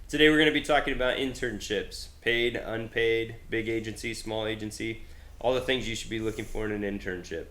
Today we're going to be talking about internships, paid, unpaid, big agency, small agency, all the things you should be looking for in an internship.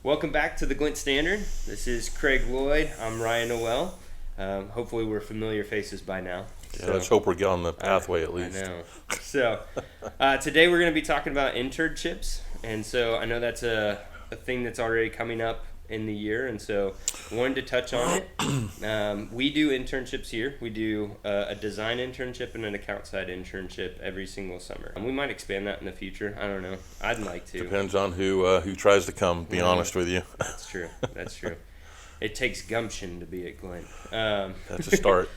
Welcome back to the Glint Standard. This is Craig Lloyd. I'm Ryan Noel. Hopefully we're familiar faces by now. Yeah, let's hope we're on the pathway at least. I know. So today we're going to be talking about internships. And so I know that's a thing that's already coming up in the year. And so I wanted to touch on it. We do internships here. We do a design internship and an account side internship every single summer. We might expand that in the future. I don't know. I'd like to. Depends on who tries to come, be honest with you. That's true. That's true. It takes gumption to be at Glint. That's a start.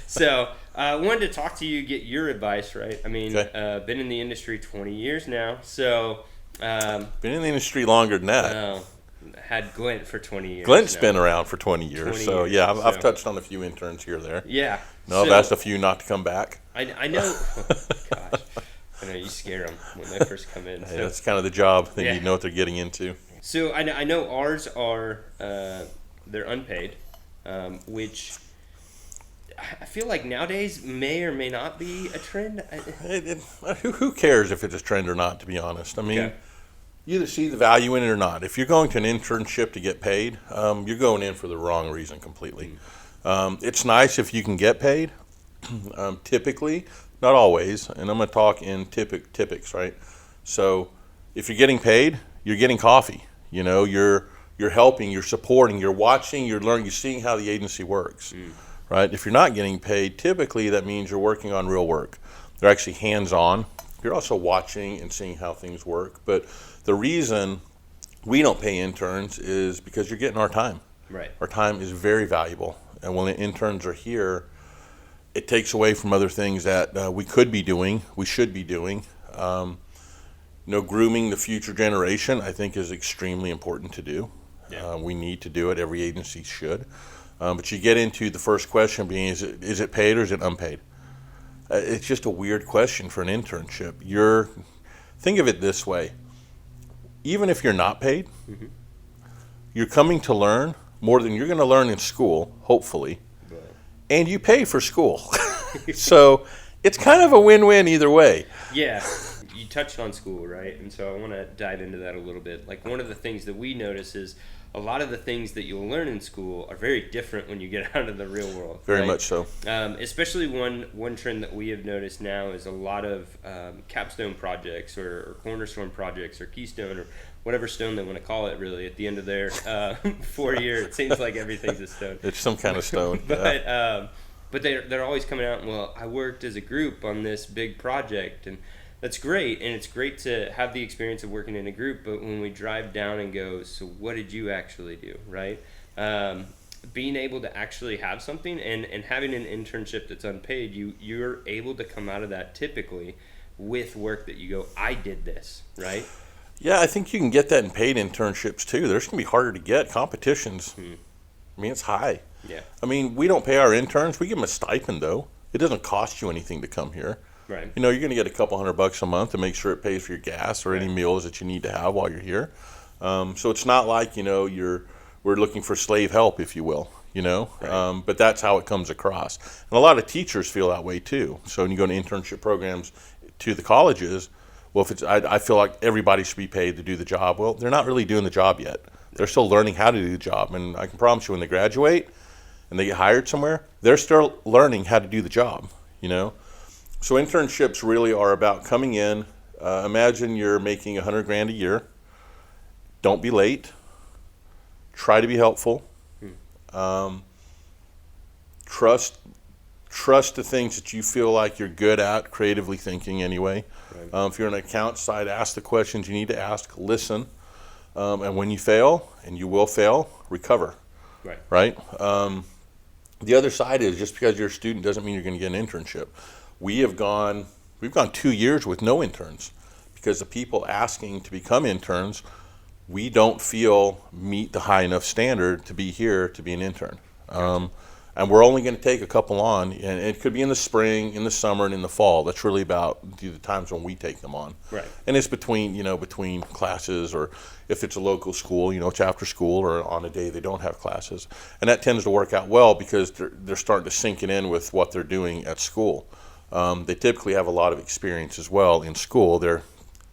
So I wanted to talk to you, get your advice, right? I mean, Okay. Been in the industry 20 years now. So Been in the industry longer than that. had Glint for 20 years. Glint's now. been around for 20 years. 20 so years, yeah, I've so- touched on a few interns here or there. Yeah. No, I've So, asked a few not to come back. I know. Gosh. I know you scare them when they first come in. Hey, So, that's kind of the job. They Yeah. need to know what they're getting into. so I know ours are they're unpaid, which I feel like nowadays may or may not be a trend. Who cares if it's a trend or not, to be honest? I mean, Okay. you either see the value in it or not. If you're going to an internship to get paid, you're going in for the wrong reason completely. It's nice if you can get paid, typically, not always, and I'm going to talk in typics, right? So if you're getting paid, you're getting coffee. You know, you're helping, you're supporting, you're watching, you're learning, you're seeing how the agency works, right? If you're not getting paid, typically that means you're working on real work. They're actually hands-on. You're also watching and seeing how things work. But the reason we don't pay interns is because you're getting our time. Right. Our time is very valuable. And when the interns are here, it takes away from other things that we could be doing, we should be doing. Grooming the future generation, I think, is extremely important to do. Yeah. We need to do it. Every agency should. But you get into the first question being, is it paid or is it unpaid? It's just a weird question for an internship. Think of it this way. Even if you're not paid, you're coming to learn more than you're going to learn in school, hopefully, Right. and you pay for school. So it's kind of a win-win either way. Yeah, you touched on school, right? And so I want to dive into that a little bit. Like, one of the things that we notice is a lot of the things that you'll learn in school are very different when you get out in the real world. Very right? much so. Especially one trend that we have noticed now is a lot of capstone projects or cornerstone projects or keystone or whatever stone they want to call it, really, at the end of their 4 year. It seems like everything's a stone. It's some kind of stone. But they're always coming out, well, I worked as a group on this big project, and that's great, and it's great to have the experience of working in a group, but when we drive down and go, so what did you actually do, right? Being able to actually have something and having an internship that's unpaid, you're able to come out of that typically with work that you go, I did this, right? Yeah, I think you can get that in paid internships too. There's going to be harder to get. Competition's, I mean, it's high. Yeah. I mean, we don't pay our interns. We give them a stipend, though. It doesn't cost you anything to come here. Right. You know, you're going to get a couple $100 a month to make sure it pays for your gas or any meals that you need to have while you're here. So it's not like, we're looking for slave help, if you will, Right. but that's how it comes across. And a lot of teachers feel that way too. So when you go to internship programs to the colleges, well, I feel like everybody should be paid to do the job. Well, they're not really doing the job yet. They're still learning how to do the job. And I can promise you when they graduate and they get hired somewhere, they're still learning how to do the job, So internships really are about coming in. Imagine you're making $100,000 a year. Don't be late. Try to be helpful. Trust the things that you feel like you're good at, creatively thinking anyway. Right. If you're on the account side, ask the questions you need to ask. Listen. And when you fail, and you will fail, recover. Right? The other side is just because you're a student doesn't mean you're going to get an internship. We've gone 2 years with no interns because the people asking to become interns, we don't feel meet the high enough standard to be here to be an intern. and we're only going to take a couple on, and it could be in the spring, in the summer, and in the fall. That's really about the times when we take them on. Right. And it's between classes, or if it's a local school, it's after school or on a day they don't have classes. And that tends to work out well because they're starting to sink it in with what they're doing at school. They typically have a lot of experience as well in school. They're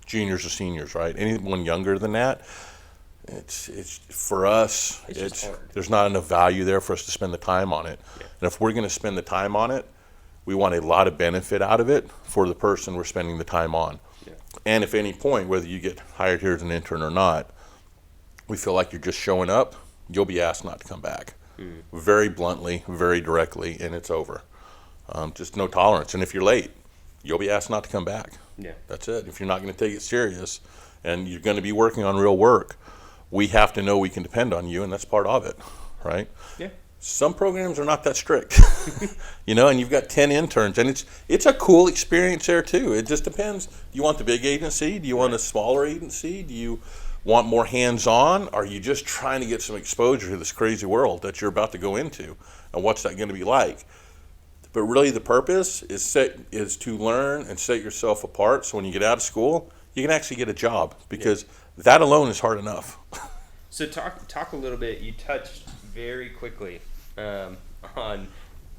juniors or seniors, right? Anyone younger than that, it's for us, there's not enough value there for us to spend the time on it. Yeah. And if we're going to spend the time on it, we want a lot of benefit out of it for the person we're spending the time on. Yeah. And if at any point, whether you get hired here as an intern or not, we feel like you're just showing up, you'll be asked not to come back. Very bluntly, very directly, and it's over. Just no tolerance. And if you're late, you'll be asked not to come back. Yeah. That's it. If you're not going to take it serious and you're going to be working on real work, we have to know we can depend on you, and that's part of it, right? Yeah. Some programs are not that strict, and you've got 10 interns, and it's a cool experience there too. It just depends. Do you want the big agency? Do you want a smaller agency? Do you want more hands-on? Are you just trying to get some exposure to this crazy world that you're about to go into, and what's that going to be like? But really the purpose is to learn and set yourself apart so when you get out of school, you can actually get a job, because that alone is hard enough. So talk a little bit. You touched very quickly on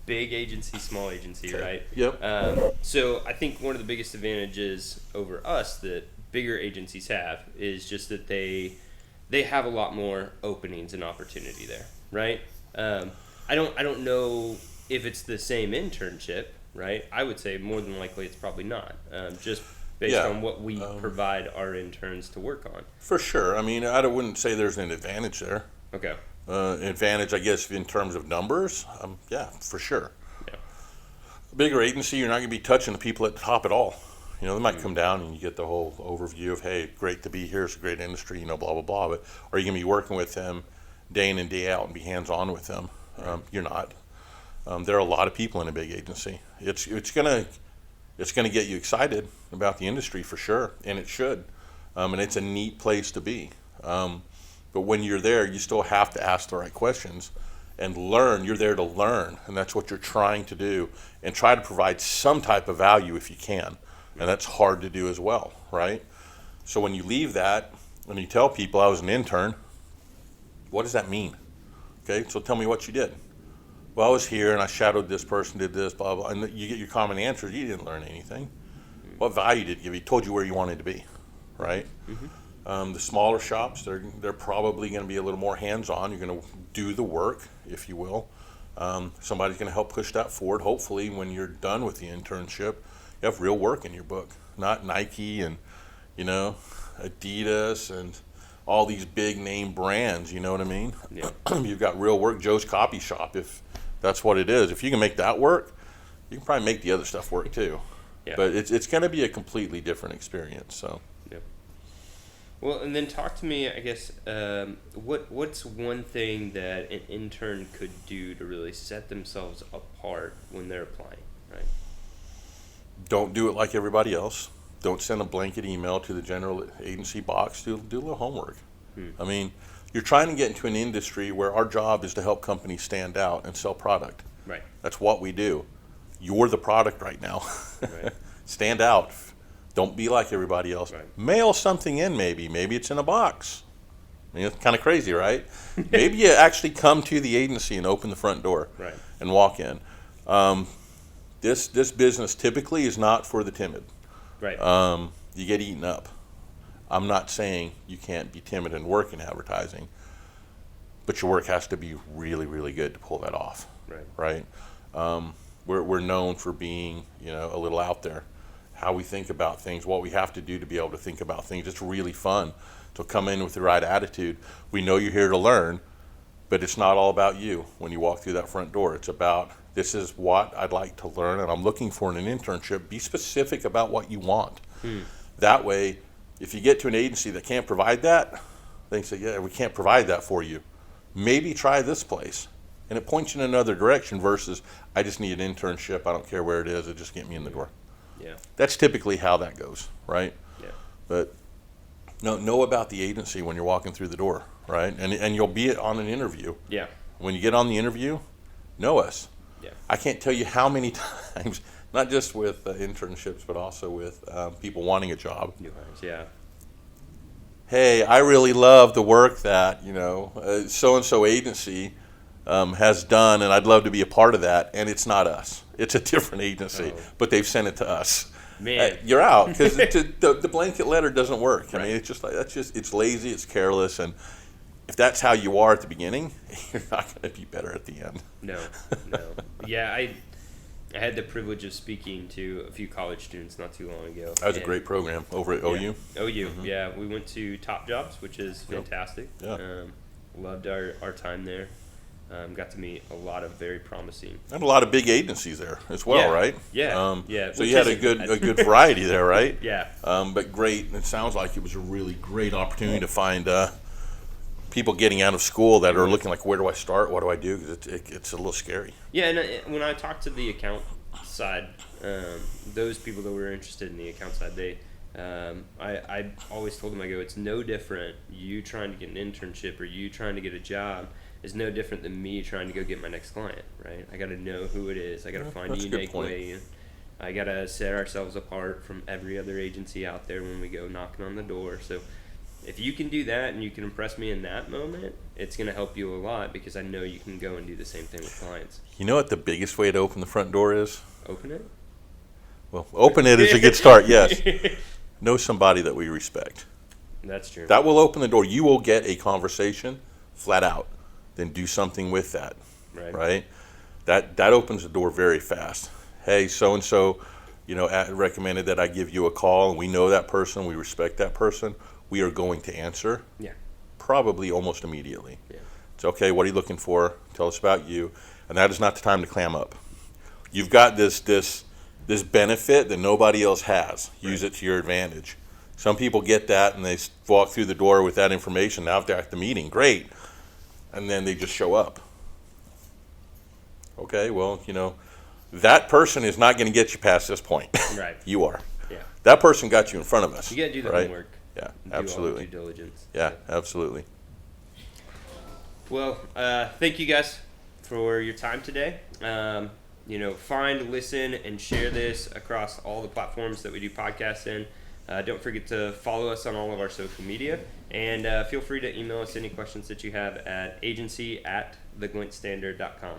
big agency, small agency, Okay. right? Yep. So I think one of the biggest advantages over us that bigger agencies have is just that they have a lot more openings and opportunity there, right? I don't know if it's the same internship, right? I would say more than likely it's probably not. Just based on what we provide our interns to work on. For sure. I mean, I wouldn't say there's an advantage there. Okay. Advantage, I guess, in terms of numbers, yeah, for sure. Yeah. A bigger agency, you're not going to be touching the people at the top at all. They might come down and you get the whole overview of, hey, great to be here, it's a great industry, blah, blah, blah. But are you going to be working with them day in and day out and be hands-on with them? You're not. There are a lot of people in a big agency. It's going to get you excited about the industry for sure, and it should. And it's a neat place to be. But when you're there, you still have to ask the right questions and learn. You're there to learn, and that's what you're trying to do, and try to provide some type of value if you can. And that's hard to do as well, right? So when you leave that and you tell people I was an intern, what does that mean? Okay, so tell me what you did. Well, I was here and I shadowed this person, did this, blah, blah, and you get your common answers. You didn't learn anything. What value did it give you? It told you where you wanted to be, right? The smaller shops, they're probably going to be a little more hands-on. You're going to do the work, if you will. Somebody's going to help push that forward. Hopefully, when you're done with the internship, you have real work in your book, not Nike and, Adidas and all these big name brands, you know what I mean? Yeah. You've got real work, Joe's Coffee Shop, if that's what it is. If you can make that work, you can probably make the other stuff work too. Yeah. But it's going to be a completely different experience. So. Yep. Well, and then talk to me, I guess, what's one thing that an intern could do to really set themselves apart when they're applying, right? Don't do it like everybody else. Don't send a blanket email to the general agency box. Do a little homework. I mean, you're trying to get into an industry where our job is to help companies stand out and sell product. Right. That's what we do. You're the product right now. Right. Stand out. Don't be like everybody else. Right. Mail something in, maybe. Maybe it's in a box. I mean, it's kind of crazy, right? Maybe you actually come to the agency and open the front door Right. and walk in. This business typically is not for the timid. Right. You get eaten up. I'm not saying you can't be timid and work in advertising, but your work has to be really, really good to pull that off. Right. Right? We're known for being, a little out there. How we think about things, what we have to do to be able to think about things. It's really fun to come in with the right attitude. We know you're here to learn, but it's not all about you when you walk through that front door. It's about, this is what I'd like to learn, and I'm looking for in an internship. Be specific about what you want. That way, if you get to an agency that can't provide that, they say, yeah, we can't provide that for you. Maybe try this place. And it points you in another direction versus, I just need an internship. I don't care where it is. It just get me in the door. Yeah. That's typically how that goes, right? Yeah. But know about the agency when you're walking through the door, right? And you'll be on an interview. Yeah. When you get on the interview, know us. Yeah. I can't tell you how many times, not just with internships, but also with people wanting a job. New hires, yeah. Hey, I really love the work that, so-and-so agency has done, and I'd love to be a part of that, and it's not us. It's a different agency, but they've sent it to us. Man. You're out, because the blanket letter doesn't work. I Right. mean, it's just like, it's lazy, it's careless, and if that's how you are at the beginning, you're not going to be better at the end. No. Yeah, I had the privilege of speaking to a few college students not too long ago. That was a great program over at OU. OU, yeah. We went to Top Jobs, which is fantastic. Yeah. Loved our time there. Got to meet a lot of very promising. And a lot of big agencies there as well, right? Yeah. So you had a good variety there, right? Yeah. But great. It sounds like it was a really great opportunity to find people getting out of school that are looking like, where do I start? What do I do? Because it's a little scary. Yeah, and when I talked to the account side, those people that were interested in the account side, I always told them, I go, it's no different. You trying to get an internship or you trying to get a job is no different than me trying to go get my next client, right? I got to know who it is. I got to find a unique way. And I got to set ourselves apart from every other agency out there when we go knocking on the door. So if you can do that and you can impress me in that moment, it's going to help you a lot because I know you can go and do the same thing with clients. You know what the biggest way to open the front door is? Open it? Well, open it is a good start, yes. Know somebody that we respect. That's true. That will open the door. You will get a conversation flat out. Then do something with that, right? That opens the door very fast. Hey, so-and-so, recommended that I give you a call, and we know that person, we respect that person. We are going to answer. Yeah. Probably almost immediately. Yeah. It's okay, what are you looking for? Tell us about you. And that is not the time to clam up. You've got this benefit that nobody else has. Use it to your advantage. Some people get that and they walk through the door with that information. Now if they're at the meeting, great. And then they just show up. Okay, well, that person is not going to get you past this point. Right. You are. Yeah. That person got you in front of us. You got to do the right? homework. Yeah, Do absolutely. all the due diligence. Yeah, absolutely. Well, thank you guys for your time today. Find, listen, and share this across all the platforms that we do podcasts in. Don't forget to follow us on all of our social media. And feel free to email us any questions that you have at agency@theglintstandard.com.